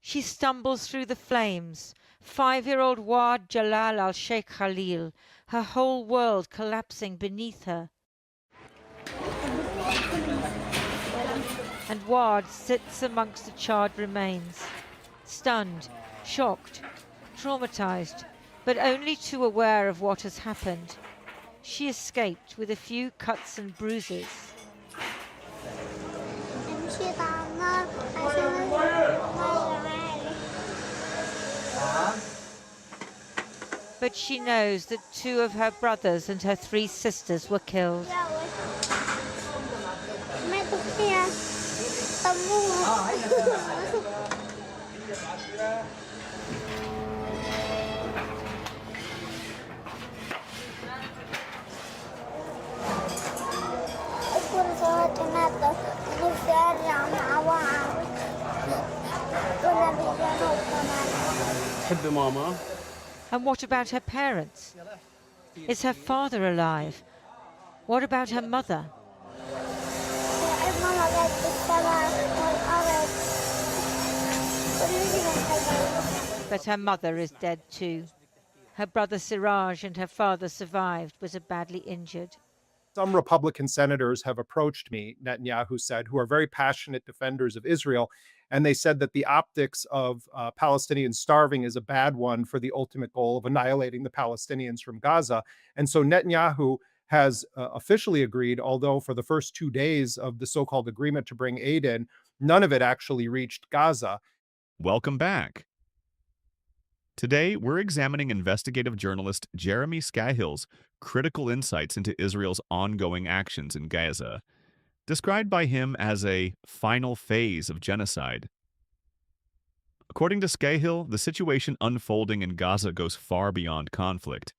She stumbles through the flames. 5-year-old Wad Jalal al-Sheikh Khalil, her whole world collapsing beneath her. And Wad sits amongst the charred remains, stunned, shocked, traumatized, but only too aware of what has happened. She escaped with a few cuts and bruises. But she knows that 2 of her brothers and her 3 sisters were killed. تحب ماما؟ And what about her parents? Is her father alive? What about her mother? But her mother is dead too. Her brother Siraj and her father survived, but are badly injured. Some Republican senators have approached me, Netanyahu said, who are very passionate defenders of Israel. And they said that the optics of Palestinians starving is a bad one for the ultimate goal of annihilating the Palestinians from Gaza. And so Netanyahu has officially agreed, although for the first 2 days of the so-called agreement to bring aid in, none of it actually reached Gaza. Welcome back. Today, we're examining investigative journalist Jeremy Skahill's critical insights into Israel's ongoing actions in Gaza, described by him as a final phase of genocide. According to Skahill, the situation unfolding in Gaza goes far beyond conflict.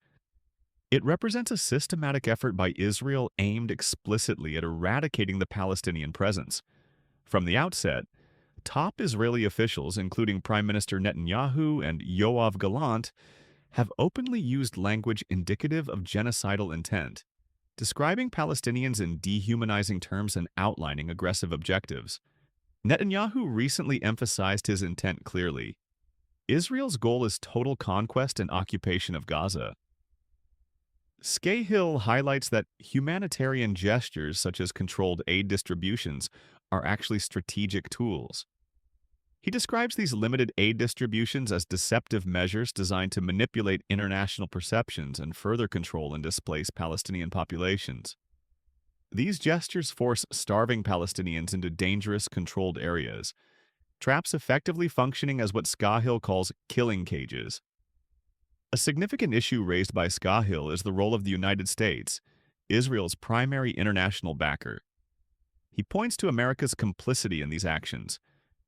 It represents a systematic effort by Israel aimed explicitly at eradicating the Palestinian presence. From the outset, top Israeli officials, including Prime Minister Netanyahu and Yoav Gallant, have openly used language indicative of genocidal intent, describing Palestinians in dehumanizing terms and outlining aggressive objectives. Netanyahu recently emphasized his intent clearly. Israel's goal is total conquest and occupation of Gaza. Skahill highlights that humanitarian gestures such as controlled aid distributions are actually strategic tools. He describes these limited aid distributions as deceptive measures designed to manipulate international perceptions and further control and displace Palestinian populations. These gestures force starving Palestinians into dangerous, controlled areas, traps effectively functioning as what Skahill calls killing cages. A significant issue raised by Skahill is the role of the United States, Israel's primary international backer. He points to America's complicity in these actions,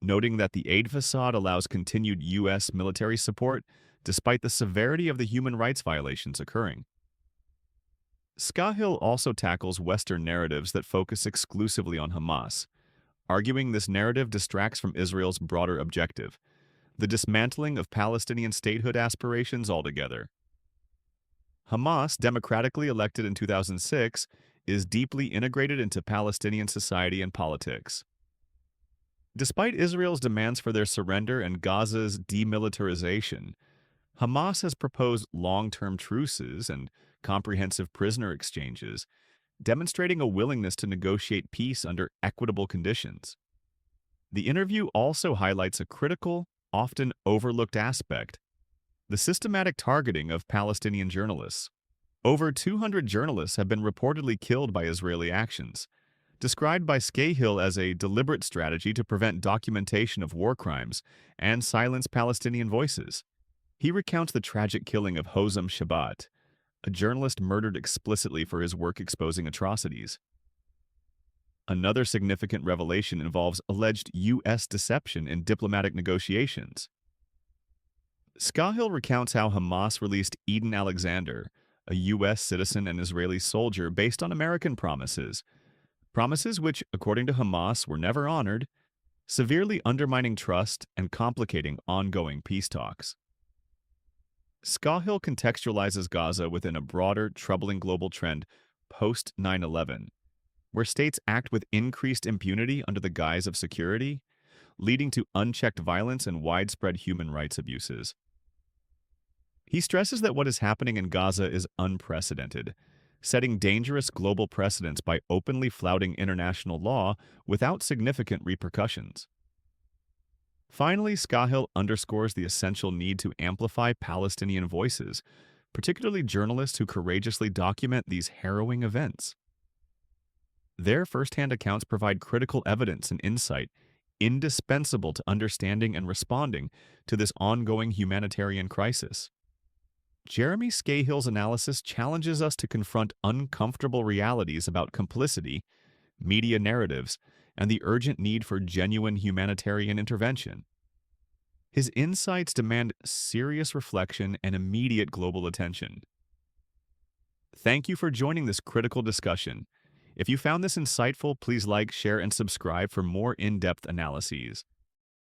noting that the aid facade allows continued U.S. military support despite the severity of the human rights violations occurring. Skahill also tackles Western narratives that focus exclusively on Hamas, arguing this narrative distracts from Israel's broader objective, the dismantling of Palestinian statehood aspirations altogether. Hamas, democratically elected in 2006, is deeply integrated into Palestinian society and politics. Despite Israel's demands for their surrender and Gaza's demilitarization, Hamas has proposed long-term truces and comprehensive prisoner exchanges, demonstrating a willingness to negotiate peace under equitable conditions. The interview also highlights a critical, often overlooked aspect: the systematic targeting of Palestinian journalists. Over 200 journalists have been reportedly killed by Israeli actions, described by Skahill as a deliberate strategy to prevent documentation of war crimes and silence Palestinian voices. He recounts the tragic killing of Hosam Shabbat, a journalist murdered explicitly for his work exposing atrocities. Another significant revelation involves alleged U.S. deception in diplomatic negotiations. Skahill recounts how Hamas released Eden Alexander, a U.S. citizen and Israeli soldier, based on American promises which, according to Hamas, were never honored, severely undermining trust and complicating ongoing peace talks. Skahill contextualizes Gaza within a broader, troubling global trend post-9/11, where states act with increased impunity under the guise of security, leading to unchecked violence and widespread human rights abuses. He stresses that what is happening in Gaza is unprecedented, setting dangerous global precedents by openly flouting international law without significant repercussions. Finally, Scahill underscores the essential need to amplify Palestinian voices, particularly journalists who courageously document these harrowing events. Their firsthand accounts provide critical evidence and insight, indispensable to understanding and responding to this ongoing humanitarian crisis. Jeremy Scahill's analysis challenges us to confront uncomfortable realities about complicity, media narratives, and the urgent need for genuine humanitarian intervention. His insights demand serious reflection and immediate global attention. Thank you for joining this critical discussion. If you found this insightful, please like, share, and subscribe for more in-depth analyses.